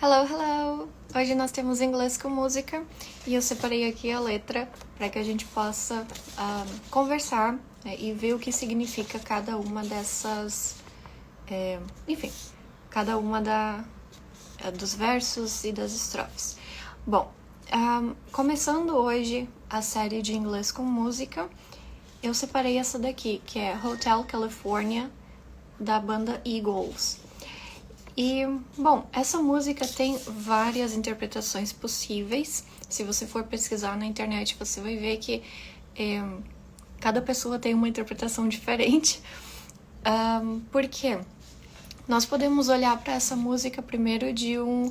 Hello, hello! Hoje nós temos inglês com música e eu separei aqui a letra para que a gente possa conversar, né, e ver o que significa cada uma dessas, enfim, cada uma dos versos e das estrofes. Bom, começando hoje a série de inglês com música, eu separei essa daqui, que é Hotel California, da banda Eagles. E, bom, essa música tem várias interpretações possíveis. Se você for pesquisar na internet, você vai ver que cada pessoa tem uma interpretação diferente. Por quê? Nós podemos olhar para essa música primeiro de um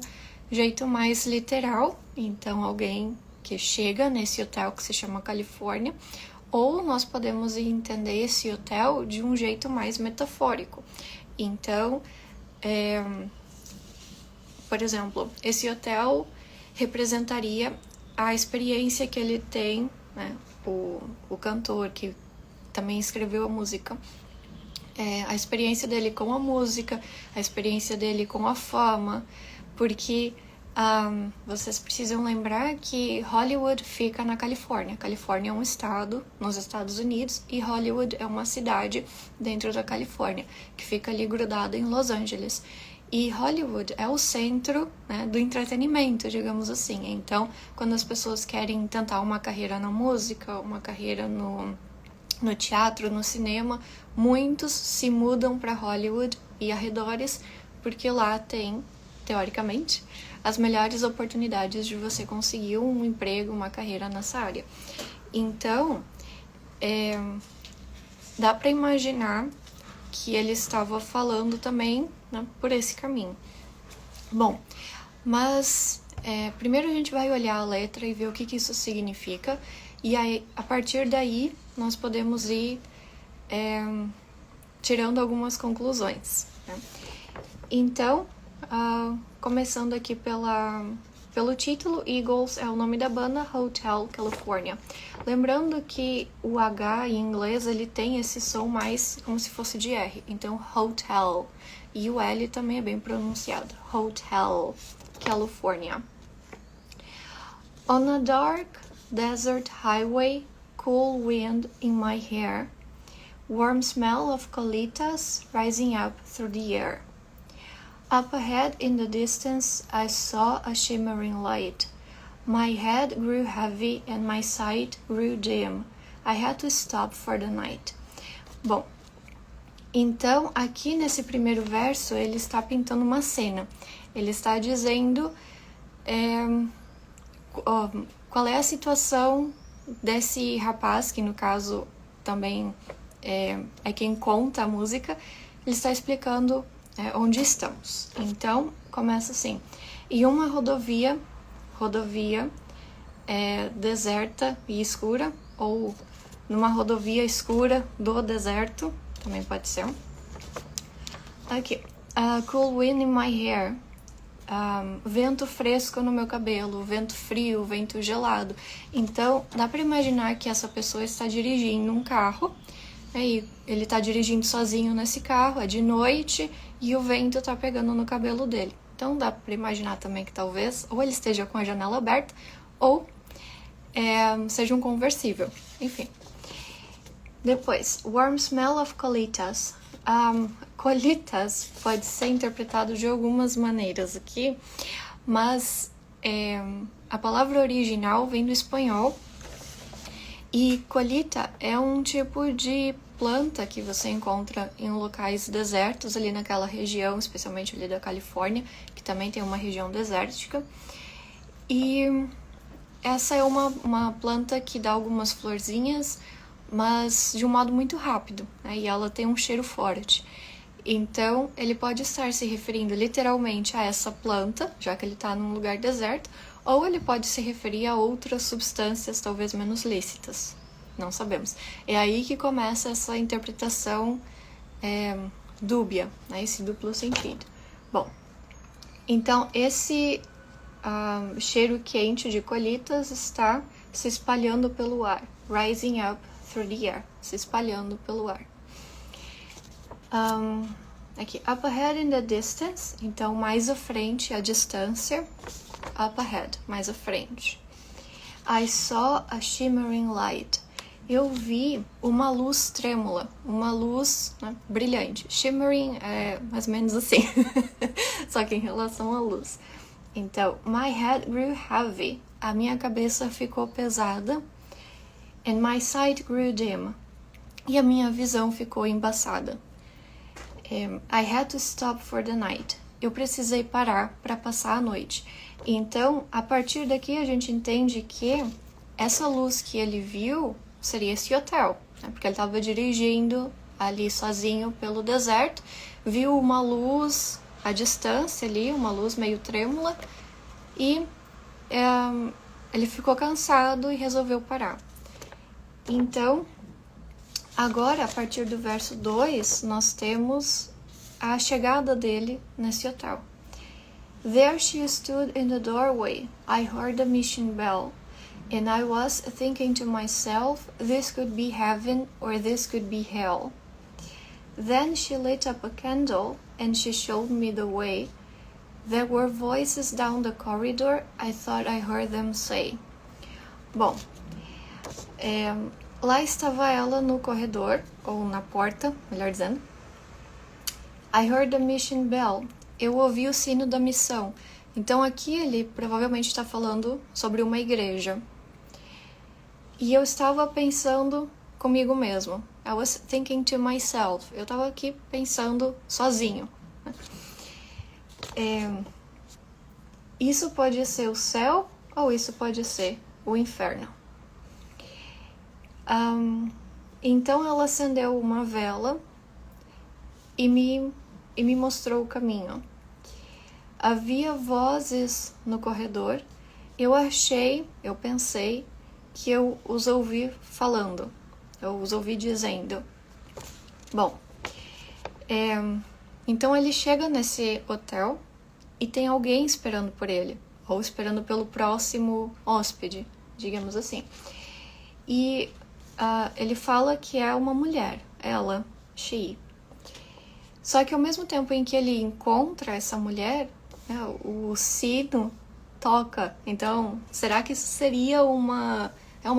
jeito mais literal. Então, alguém que chega nesse hotel que se chama Califórnia. Ou nós podemos entender esse hotel de um jeito mais metafórico. Então, por exemplo, esse hotel representaria a experiência que ele tem, né, o cantor que também escreveu a música, a experiência dele com a música, a experiência dele com a fama, porque vocês precisam lembrar que Hollywood fica na Califórnia. Califórnia é um estado nos Estados Unidos e Hollywood é uma cidade dentro da Califórnia, que fica ali grudada em Los Angeles. E Hollywood é o centro, né, do entretenimento, digamos assim. Então, quando as pessoas querem tentar uma carreira na música, uma carreira no teatro, no cinema, muitos se mudam para Hollywood e arredores, porque lá tem, teoricamente, as melhores oportunidades de você conseguir um emprego, uma carreira nessa área. Então, dá para imaginar que ele estava falando também, né, por esse caminho. Bom, mas primeiro a gente vai olhar a letra e ver o que isso significa, e aí, a partir daí nós podemos ir tirando algumas conclusões, né? Então, começando aqui pelo título, Eagles é o nome da banda, Hotel California. Lembrando que o H em inglês ele tem esse som mais como se fosse de R, então Hotel, e o L também é bem pronunciado, Hotel California. On a dark desert highway, cool wind in my hair, warm smell of colitas rising up through the air. Up ahead in the distance I saw a shimmering light. My head grew heavy and my sight grew dim. I had to stop for the night. Bom, então aqui nesse primeiro verso ele está pintando uma cena. Ele está dizendo qual é a situação desse rapaz, que no caso também é quem conta a música. Ele está explicando onde estamos. Então, começa assim. Em uma rodovia deserta e escura, ou numa rodovia escura do deserto, também pode ser. Aqui. Cool wind in my hair. Vento fresco no meu cabelo, vento frio, vento gelado. Então, dá para imaginar que essa pessoa está dirigindo um carro, e ele está dirigindo sozinho nesse carro, é de noite, e o vento está pegando no cabelo dele. Então dá para imaginar também que talvez ou ele esteja com a janela aberta, ou seja um conversível. Enfim. Depois, warm smell of colitas. Colitas pode ser interpretado de algumas maneiras aqui, mas a palavra original vem do espanhol, e colita é um tipo de planta que você encontra em locais desertos ali naquela região, especialmente ali da Califórnia, que também tem uma região desértica. E essa é uma planta que dá algumas florzinhas, mas de um modo muito rápido, né? E ela tem um cheiro forte. Então, ele pode estar se referindo literalmente a essa planta, já que ele está num lugar deserto, ou ele pode se referir a outras substâncias talvez menos lícitas. Não sabemos. É aí que começa essa interpretação dúbia, né? Esse duplo sentido. Bom, então esse cheiro quente de colitas está se espalhando pelo ar. Rising up through the air. Se espalhando pelo ar. Aqui, up ahead in the distance, então mais à frente, a distância, up ahead, mais à frente. I saw a shimmering light. Eu vi uma luz trêmula, uma luz, né, brilhante. Shimmering é mais ou menos assim, só que em relação à luz. Então, my head grew heavy. A minha cabeça ficou pesada. And my sight grew dim. E a minha visão ficou embaçada. I had to stop for the night. Eu precisei parar para passar a noite. Então, a partir daqui a gente entende que essa luz que ele viu seria esse hotel, né? Porque ele estava dirigindo ali sozinho pelo deserto, viu uma luz à distância ali, uma luz meio trêmula, e ele ficou cansado e resolveu parar. Então, agora, a partir do verso 2, nós temos a chegada dele nesse hotel. There she stood in the doorway. I heard the mission bell. And I was thinking to myself, this could be heaven or this could be hell. Then she lit up a candle and she showed me the way. There were voices down the corridor. I thought I heard them say. Bom, lá estava ela no corredor, ou na porta, melhor dizendo. I heard the mission bell. Eu ouvi o sino da missão. Então aqui ele provavelmente está falando sobre uma igreja. E eu estava pensando comigo mesmo. I was thinking to myself. Eu estava aqui pensando sozinho. Isso pode ser o céu ou isso pode ser o inferno. Então ela acendeu uma vela e me mostrou o caminho. Havia vozes no corredor. Eu pensei que eu os ouvi falando. Eu os ouvi dizendo. Bom, então ele chega nesse hotel e tem alguém esperando por ele, ou esperando pelo próximo hóspede, digamos assim. E ele fala que é uma mulher, ela, she. Só que ao mesmo tempo em que ele encontra essa mulher, né, o sino toca. Então, será que isso seria uma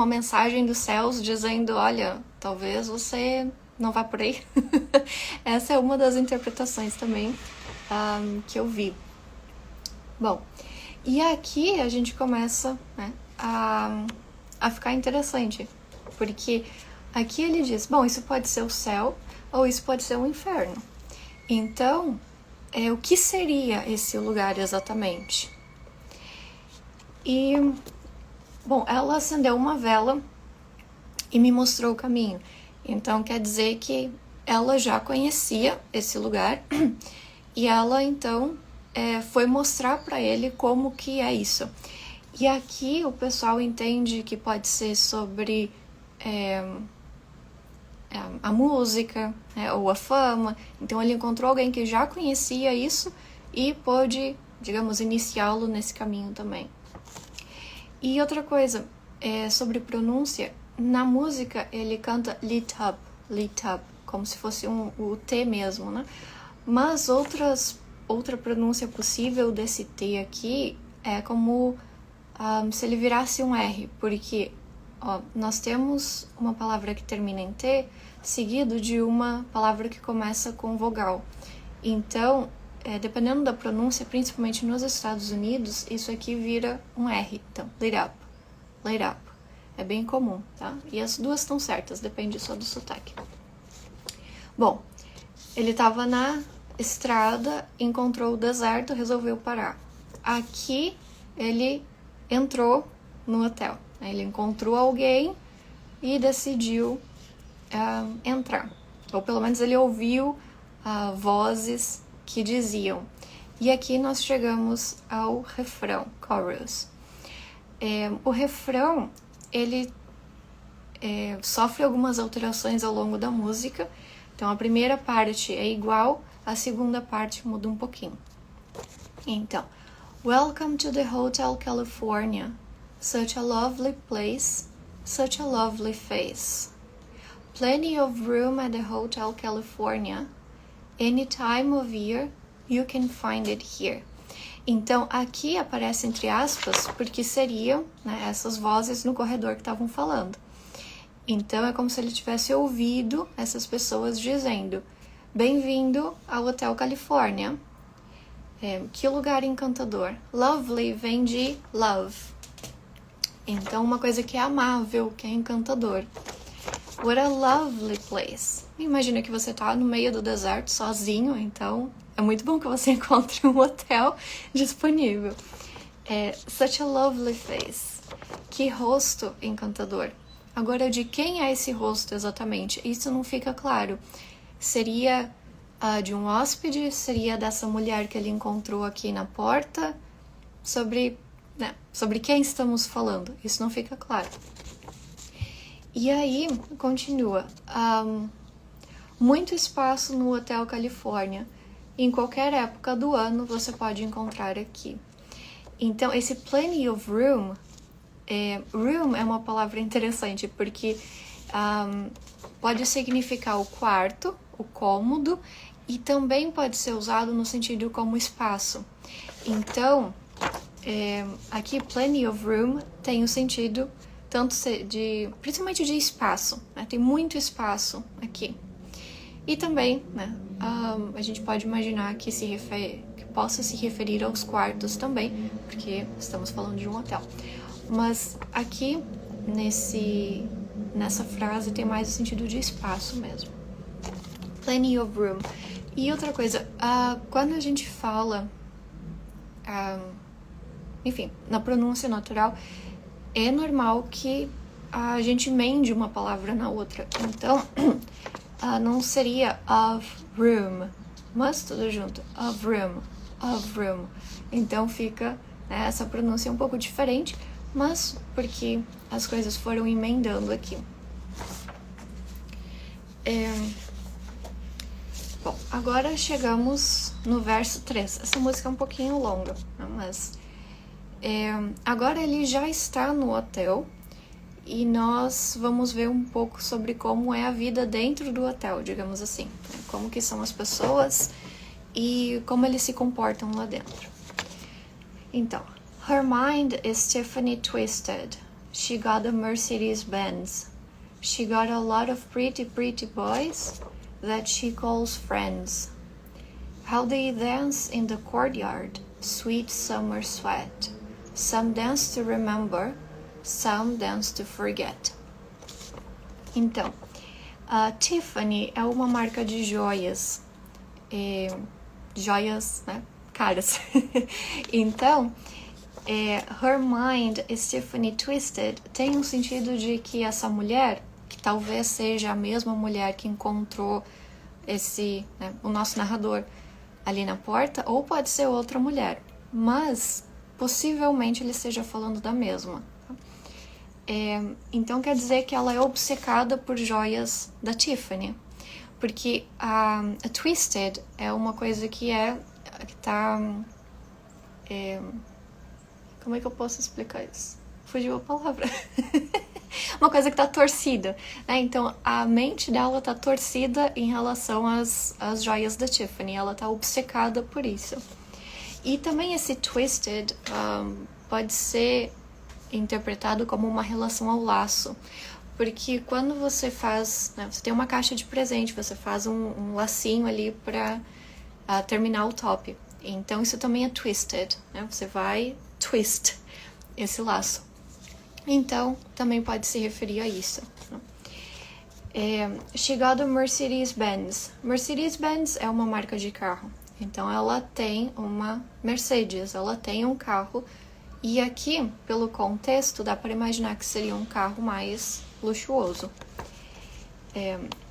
mensagem dos céus dizendo, olha, talvez você não vá por aí? Essa é uma das interpretações também que eu vi. Bom, e aqui a gente começa, né, a ficar interessante, porque aqui ele diz, bom, isso pode ser o céu ou isso pode ser o inferno. Então, o que seria esse lugar exatamente? E, bom, ela acendeu uma vela e me mostrou o caminho. Então, quer dizer que ela já conhecia esse lugar e ela, então, foi mostrar para ele como que é isso. E aqui o pessoal entende que pode ser sobre a música, né, ou a fama. Então ele encontrou alguém que já conhecia isso e pôde, digamos, iniciá-lo nesse caminho também. E outra coisa, sobre pronúncia, na música ele canta lit up, como se fosse o T mesmo, né? Mas outra pronúncia possível desse T aqui é como se ele virasse um R, porque nós temos uma palavra que termina em T, seguido de uma palavra que começa com vogal. Então, dependendo da pronúncia, principalmente nos Estados Unidos, isso aqui vira um R. Então, lit up. É bem comum, tá? E as duas estão certas, depende só do sotaque. Bom, ele estava na estrada, encontrou o deserto, resolveu parar. Aqui, ele entrou no hotel. Ele encontrou alguém e decidiu entrar. Ou pelo menos ele ouviu vozes que diziam. E aqui nós chegamos ao refrão, chorus. O refrão, ele sofre algumas alterações ao longo da música. Então a primeira parte é igual, a segunda parte muda um pouquinho. Então, Welcome to the Hotel California. Such a lovely place, such a lovely face. Plenty of room at the Hotel California. Any time of year, you can find it here. Então, aqui aparece entre aspas, porque seriam, né, essas vozes no corredor que estavam falando. Então, é como se ele tivesse ouvido essas pessoas dizendo: bem-vindo ao Hotel Califórnia. Que lugar encantador. Lovely vem de love. Então, uma coisa que é amável, que é encantador. What a lovely place. Imagina que você tá no meio do deserto sozinho, então é muito bom que você encontre um hotel disponível. Such a lovely face. Que rosto encantador. Agora, de quem é esse rosto exatamente? Isso não fica claro. Seria de um hóspede? Seria dessa mulher que ele encontrou aqui na porta? Sobre quem estamos falando? Isso não fica claro. E aí, continua. Muito espaço no Hotel Califórnia. Em qualquer época do ano você pode encontrar aqui. Então, esse plenty of room, room é uma palavra interessante porque pode significar o quarto, o cômodo, e também pode ser usado no sentido como espaço. Então, aqui plenty of room tem o sentido tanto principalmente de espaço, né? Tem muito espaço aqui. E também, né, a gente pode imaginar que possa se referir aos quartos também, porque estamos falando de um hotel. Mas aqui, nessa frase, tem mais o sentido de espaço mesmo. Plenty of room. E outra coisa, quando a gente fala, enfim, na pronúncia natural, é normal que a gente emende uma palavra na outra. Então, não seria of room, mas tudo junto. Of room. Então fica, né, essa pronúncia um pouco diferente, mas porque as coisas foram emendando aqui. Bom, agora chegamos no verso 3. Essa música é um pouquinho longa, né, mas agora ele já está no hotel e nós vamos ver um pouco sobre como é a vida dentro do hotel, digamos assim, né? Como que são as pessoas e como eles se comportam lá dentro. Então, her mind is Tiffany twisted. She got a Mercedes-Benz. She got a lot of pretty boys that she calls friends. How they dance in the courtyard, sweet summer sweat. Some dance to remember, some dance to forget. Então, a Tiffany é uma marca de joias, joias, né, caras. Então, her mind is Tiffany twisted tem um sentido de que essa mulher, que talvez seja a mesma mulher que encontrou o nosso narrador ali na porta, ou pode ser outra mulher, mas possivelmente ele esteja falando da mesma. Então quer dizer que ela é obcecada por joias da Tiffany, porque a twisted é uma coisa que tá... como é que eu posso explicar isso? Fugiu a palavra. Uma coisa que tá torcida, né? Então a mente dela tá torcida em relação às joias da Tiffany, ela tá obcecada por isso. E também esse twisted pode ser interpretado como uma relação ao laço, porque quando você faz, né, você tem uma caixa de presente, você faz um lacinho ali para terminar o top. Então isso também é twisted, né? Você vai twist esse laço. Então também pode se referir a isso. She got a Mercedes-Benz. Mercedes-Benz é uma marca de carro. Então ela tem uma Mercedes, ela tem um carro. E aqui, pelo contexto, dá para imaginar que seria um carro mais luxuoso.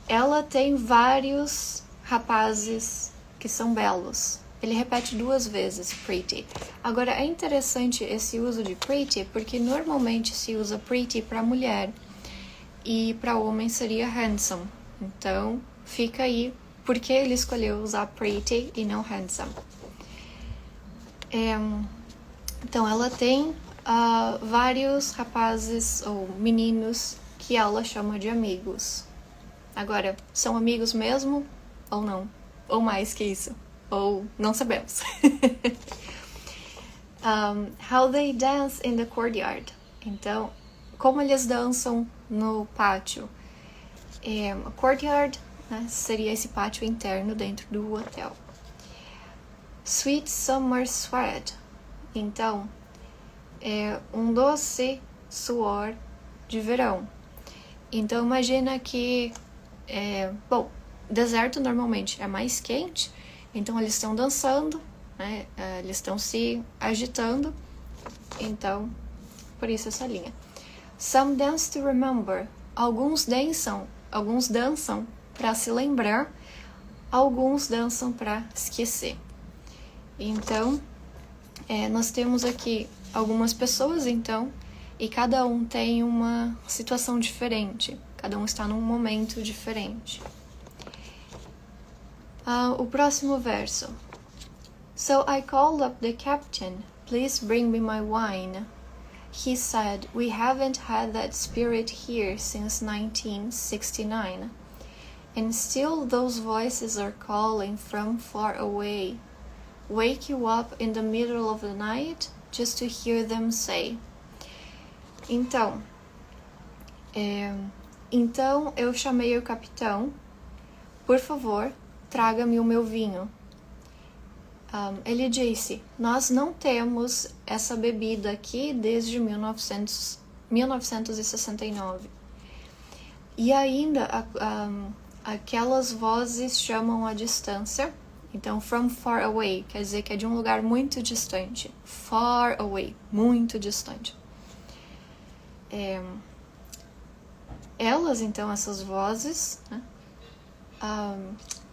Ela tem vários rapazes que são belos. Ele repete 2 vezes, pretty. Agora, é interessante esse uso de pretty, porque normalmente se usa pretty para mulher. E para homem seria handsome. Então, fica aí por que ele escolheu usar pretty e não handsome. Então, ela tem vários rapazes ou meninos que ela chama de amigos. Agora, são amigos mesmo ou não? ou mais que isso, ou não sabemos. How they dance in the courtyard. Então, como eles dançam no pátio. Courtyard, né, seria esse pátio interno dentro do hotel. Sweet summer sweat. Então, é um doce suor de verão. Então, imagina que, deserto normalmente é mais quente, então eles estão dançando, né, eles estão se agitando, então, por isso essa linha. Some dance to remember. Alguns dançam para se lembrar, alguns dançam para esquecer. Então, nós temos aqui algumas pessoas, então, e cada um tem uma situação diferente. Cada um está num momento diferente. O próximo verso. So I called up the captain. Please bring me my wine. He said, we haven't had that spirit here since 1969. And still those voices are calling from far away. Wake you up in the middle of the night just to hear them say. Então, eu chamei o capitão. Por favor, traga-me o meu vinho. Ele disse, nós não temos essa bebida aqui desde 1969. E ainda aquelas vozes chamam a distância. Então, from far away quer dizer que é de um lugar muito distante. Far away, muito distante. Elas, então, essas vozes, né?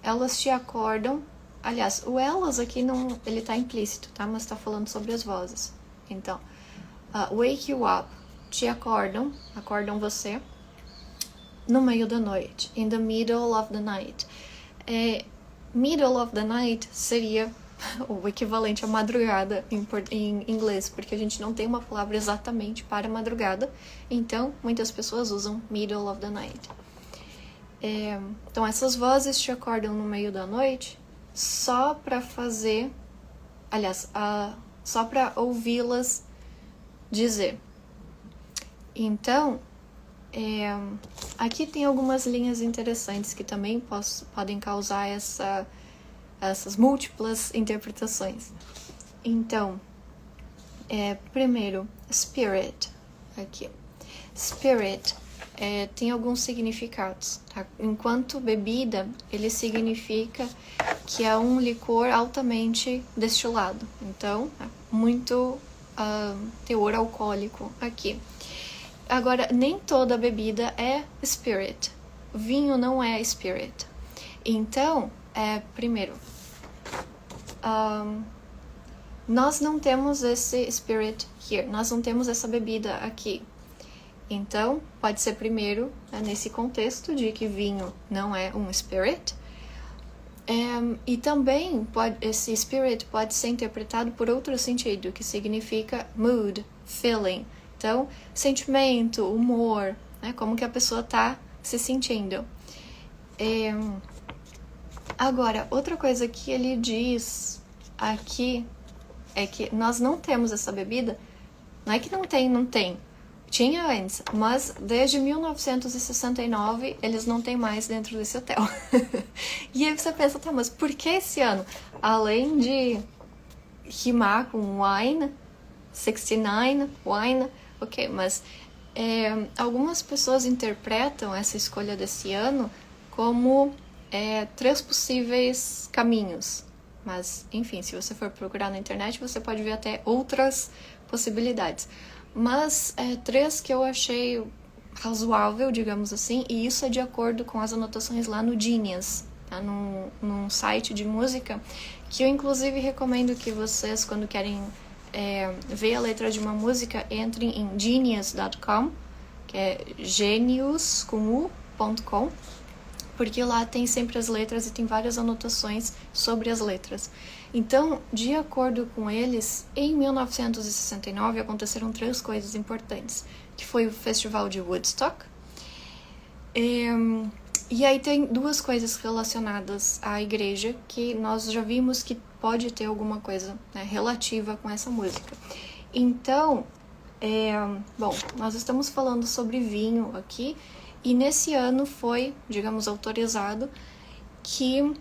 Elas te acordam. Aliás, o elas aqui não, ele está implícito, tá? Mas está falando sobre as vozes. Então, wake you up, te acordam você no meio da noite, in the middle of the night. Middle of the night seria o equivalente a madrugada em inglês, porque a gente não tem uma palavra exatamente para madrugada, então muitas pessoas usam middle of the night. Então essas vozes te acordam no meio da noite só para só para ouvi-las dizer. Então, aqui tem algumas linhas interessantes que também podem causar essas múltiplas interpretações. Então, primeiro, spirit. Aqui. Spirit tem alguns significados. Tá? Enquanto bebida, ele significa que é um licor altamente destilado. Então, muito teor alcoólico aqui. Agora, nem toda bebida é spirit. Vinho não é spirit. Então, primeiro, nós não temos esse spirit here. Nós não temos essa bebida aqui. Então, pode ser primeiro, nesse contexto de que vinho não é um spirit. E também, esse spirit pode ser interpretado por outro sentido, que significa mood, feeling. Então, sentimento, humor, né? Como que a pessoa está se sentindo. Agora, outra coisa que ele diz aqui é que nós não temos essa bebida. Não é que não tem. Tinha antes, mas desde 1969 eles não têm mais dentro desse hotel. E aí você pensa, tá, mas por que esse ano? Além de rimar com wine, 69, wine, ok, mas algumas pessoas interpretam essa escolha desse ano como 3 possíveis caminhos. Mas, enfim, se você for procurar na internet, você pode ver até outras possibilidades. Mas 3 que eu achei razoável, digamos assim, e isso é de acordo com as anotações lá no Genius, tá? Num site de música, que eu inclusive recomendo que vocês, quando querem ver a letra de uma música, entrem em genius.com, que é genius.com, porque lá tem sempre as letras e tem várias anotações sobre as letras. Então, de acordo com eles, em 1969 aconteceram 3 coisas importantes, que foi o Festival de Woodstock, E aí tem duas coisas relacionadas à igreja que nós já vimos que pode ter alguma coisa, né, relativa com essa música. Então, bom, nós estamos falando sobre vinho aqui, e nesse ano foi, digamos, autorizado que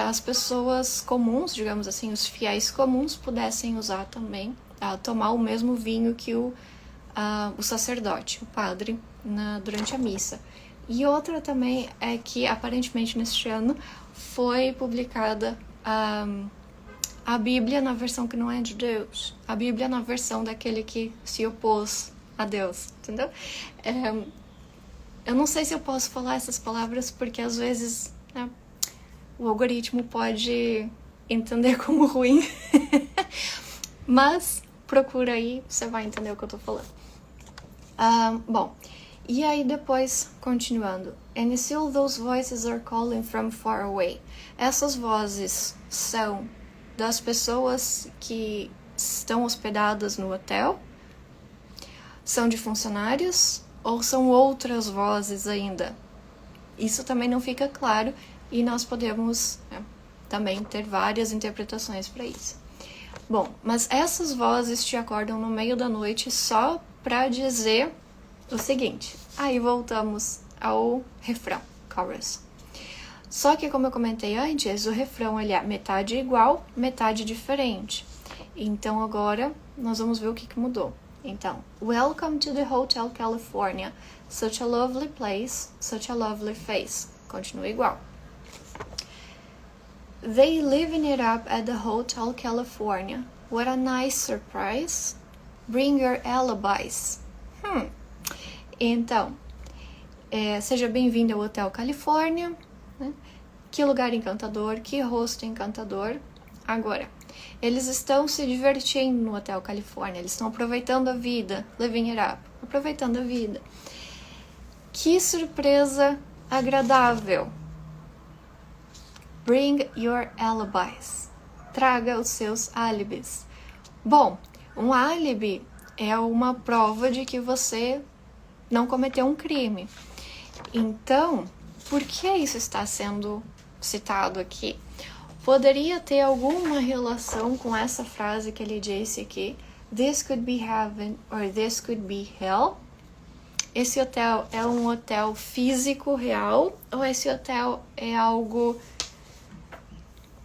as pessoas comuns, digamos assim, os fiéis comuns pudessem usar também, tomar o mesmo vinho que o sacerdote, o padre, durante a missa. E outra também é que, aparentemente, neste ano, foi publicada a Bíblia na versão que não é de Deus. A Bíblia na versão daquele que se opôs a Deus, entendeu? Eu não sei se eu posso falar essas palavras, porque às vezes, né, o algoritmo pode entender como ruim. Mas procura aí, você vai entender o que eu tô falando. Bom, e aí depois, continuando. And still those voices are calling from far away. Essas vozes são das pessoas que estão hospedadas no hotel? São de funcionários? Ou são outras vozes ainda? Isso também não fica claro e nós podemos, né, também ter várias interpretações para isso. Bom, mas essas vozes te acordam no meio da noite só para dizer o seguinte. Aí voltamos ao refrão, chorus. Só que, como eu comentei antes, o refrão ele é metade igual, metade diferente. Então agora nós vamos ver o que mudou. Então, welcome to the Hotel California. Such a lovely place, such a lovely face. Continua igual. They living it up at the Hotel California. What a nice surprise. Bring your alibis. Então, seja bem-vindo ao Hotel Califórnia. Né? Que lugar encantador, que rosto encantador. Agora, eles estão se divertindo no Hotel Califórnia. Eles estão aproveitando a vida. Living it up. Aproveitando a vida. Que surpresa agradável. Bring your alibis. Traga os seus álibis. Bom, um álibi é uma prova de que você não cometeu um crime. Então, por que isso está sendo citado aqui? Poderia ter alguma relação com essa frase que ele disse aqui. This could be heaven or this could be hell. Esse hotel é um hotel físico real ou esse hotel é algo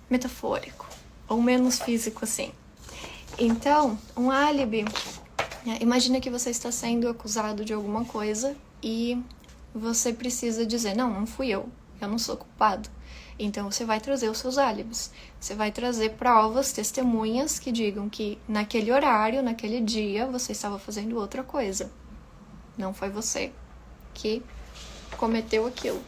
metafórico, ou menos físico assim. Então, um álibi, imagina que você está sendo acusado de alguma coisa e você precisa dizer, não fui eu não sou culpado. Então você vai trazer os seus álibis, você vai trazer provas, testemunhas que digam que naquele horário, naquele dia, você estava fazendo outra coisa. Não foi você que cometeu aquilo.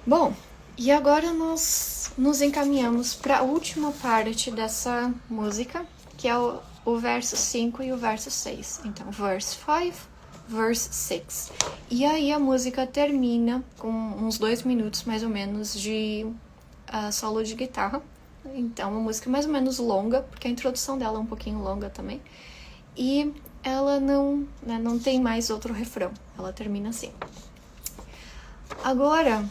Bom, e agora nós nos encaminhamos para a última parte dessa música, que é o verso 5 e o verso 6. Então, verse 5, verse 6. E aí a música termina com uns 2 minutos, mais ou menos, de solo de guitarra. Então, uma música mais ou menos longa, porque a introdução dela é um pouquinho longa também. E ela não tem mais outro refrão. Ela termina assim. Agora,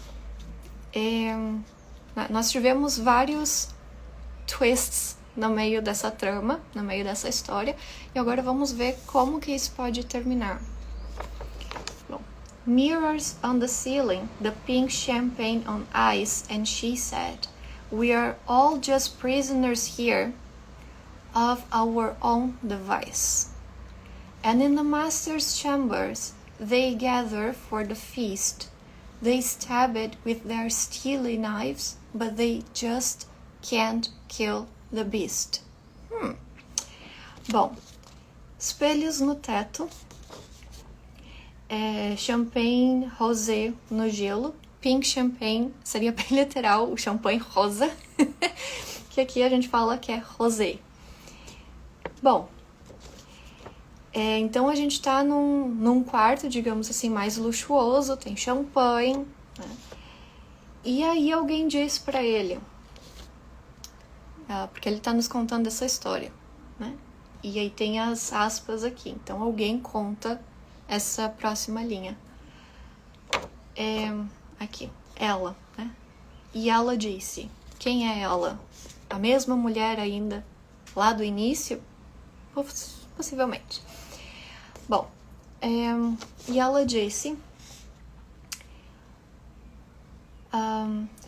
nós tivemos vários twists no meio dessa trama, no meio dessa história, e agora vamos ver como que isso pode terminar. Bom, mirrors on the ceiling, the pink champagne on ice, and she said, we are all just prisoners here of our own device. And in the master's chambers, they gather for the feast. They stab it with their steely knives, but they just can't kill the beast. Bom, espelhos no teto, champanhe rosé no gelo, pink champagne seria bem literal o champanhe rosa, que aqui a gente fala que é rosé. Bom, então a gente tá num quarto, digamos assim, mais luxuoso, tem champanhe, né? E aí alguém diz pra ele, porque ele tá nos contando essa história, né? E aí tem as aspas aqui, então alguém conta essa próxima linha. aqui, ela, né? E ela disse. Quem é ela? A mesma mulher ainda lá do início? Possivelmente. Bom, e ela disse...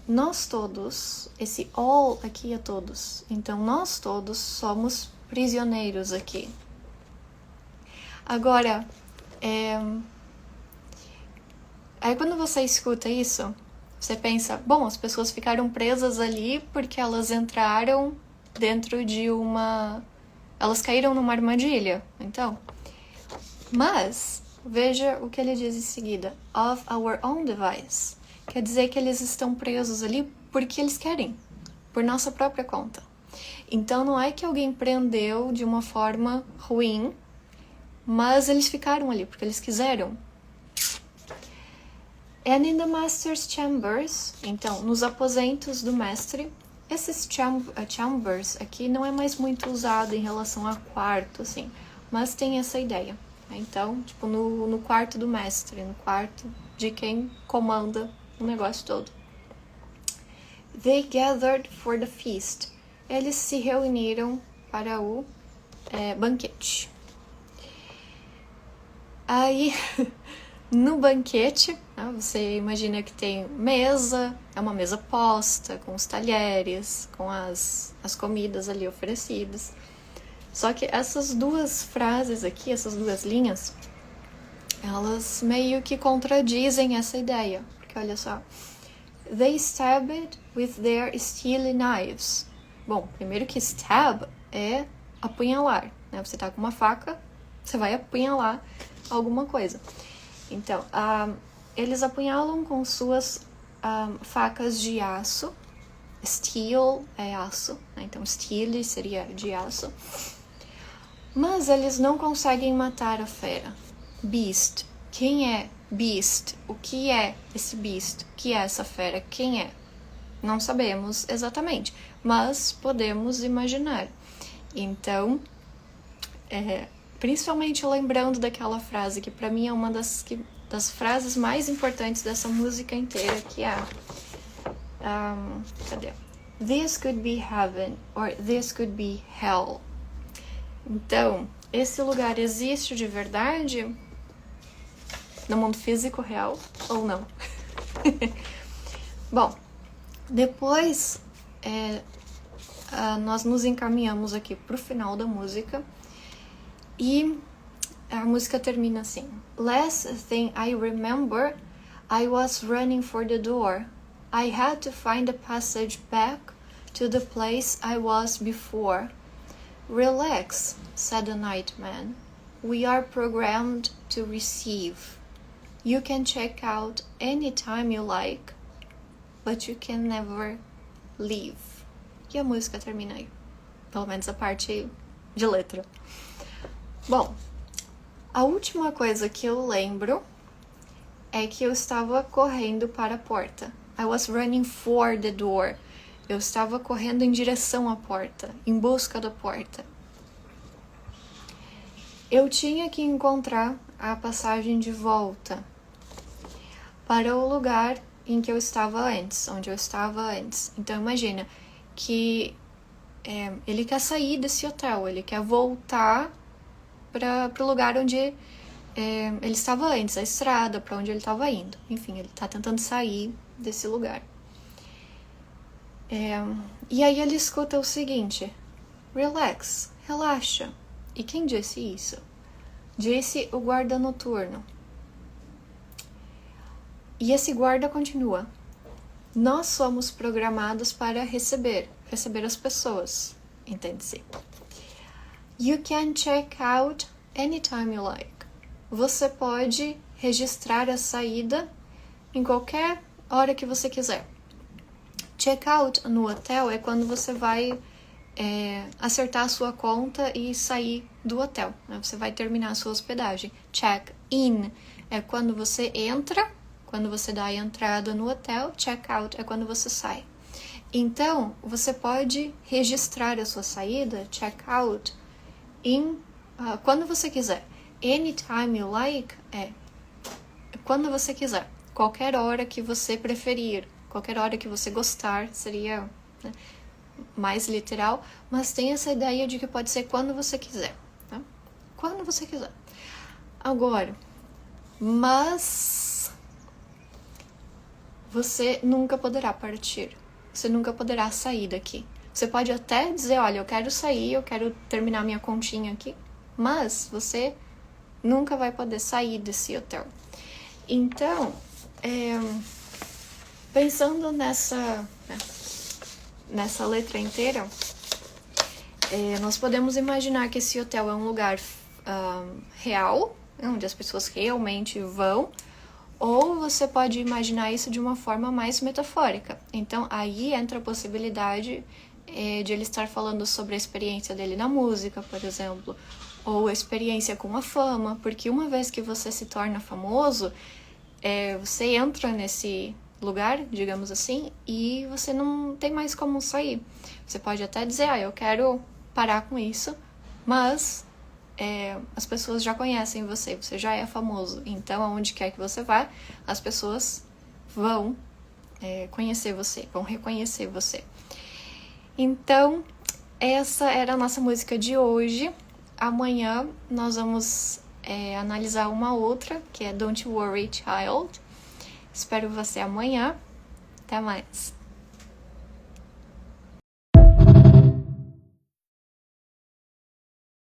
nós todos, esse all aqui é todos, então nós todos somos prisioneiros aqui. Agora, aí quando você escuta isso, você pensa, bom, as pessoas ficaram presas ali porque elas entraram dentro de elas caíram numa armadilha, então. Mas, veja o que ele diz em seguida, of our own device. Quer dizer que eles estão presos ali porque eles querem, por nossa própria conta. Então não é que alguém prendeu de uma forma ruim, mas eles ficaram ali porque eles quiseram. And in the master's chambers, então, nos aposentos do mestre, esses chambers aqui não é mais muito usado em relação a quarto, assim, mas tem essa ideia. Então, tipo, no quarto do mestre, no quarto de quem comanda o negócio todo. They gathered for the feast. Eles se reuniram para o banquete. Aí, no banquete, né, você imagina que tem mesa, é uma mesa posta, com os talheres, com as comidas ali oferecidas. Só que essas duas frases aqui, essas duas linhas, elas meio que contradizem essa ideia. Porque olha só, they stabbed with their steely knives. Bom, primeiro que stab é apunhalar, né? Você tá com uma faca, você vai apunhalar alguma coisa. Então, eles apunhalam com suas facas de aço. Steel é aço, né? Então steel seria de aço. Mas eles não conseguem matar a fera. Beast. Quem é Beast? O que é esse Beast? O que é essa fera? Quem é? Não sabemos exatamente, mas podemos imaginar. Então, principalmente lembrando daquela frase que para mim é uma das frases mais importantes dessa música inteira, que é cadê? This could be heaven or this could be hell. Então, esse lugar existe de verdade no mundo físico real ou não? Bom, depois nós nos encaminhamos aqui para o final da música e a música termina assim. Last thing I remember, I was running for the door. I had to find a passage back to the place I was before. Relax, said the Nightman. We are programmed to receive. You can check out anytime you like, but you can never leave. E a música termina aí. Pelo menos a parte de letra. Bom, a última coisa que eu lembro é que eu estava correndo para a porta. I was running for the door. Eu estava correndo em direção à porta, em busca da porta. Eu tinha que encontrar a passagem de volta para o lugar em que eu estava antes, onde eu estava antes. Então imagina que ele quer sair desse hotel, ele quer voltar para o lugar onde ele estava antes, a estrada, para onde ele estava indo. Enfim, ele está tentando sair desse lugar. E aí ele escuta o seguinte: relax, relaxa. E quem disse isso? Disse o guarda noturno. E esse guarda continua: nós somos programados para receber as pessoas, entende-se? You can check out anytime you like. Você pode registrar a saída em qualquer hora que você quiser. Check out no hotel é quando você vai acertar a sua conta e sair do hotel, né? Você vai terminar a sua hospedagem. Check in é quando você entra, quando você dá a entrada no hotel. Check out é quando você sai. Então, você pode registrar a sua saída, check out, quando você quiser. Anytime you like é quando você quiser. qualquer hora que você preferir, qualquer hora que você gostar, seria, né, mais literal, mas tem essa ideia de que pode ser quando você quiser, tá? Quando você quiser. Agora, mas você nunca poderá partir, você nunca poderá sair daqui. Você pode até dizer, olha, eu quero sair, eu quero terminar minha continha aqui, mas você nunca vai poder sair desse hotel. Então, pensando nessa letra inteira, nós podemos imaginar que esse hotel é um lugar real, onde as pessoas realmente vão, ou você pode imaginar isso de uma forma mais metafórica. Então, aí entra a possibilidade de ele estar falando sobre a experiência dele na música, por exemplo, ou a experiência com a fama, porque uma vez que você se torna famoso, você entra nesse lugar, digamos assim, e você não tem mais como sair. Você pode até dizer, eu quero parar com isso, mas as pessoas já conhecem você já é famoso, então aonde quer que você vá, as pessoas vão conhecer você, vão reconhecer você. Então, essa era a nossa música de hoje. Amanhã nós vamos analisar uma outra, que é Don't Worry Child. Espero você amanhã. Até mais!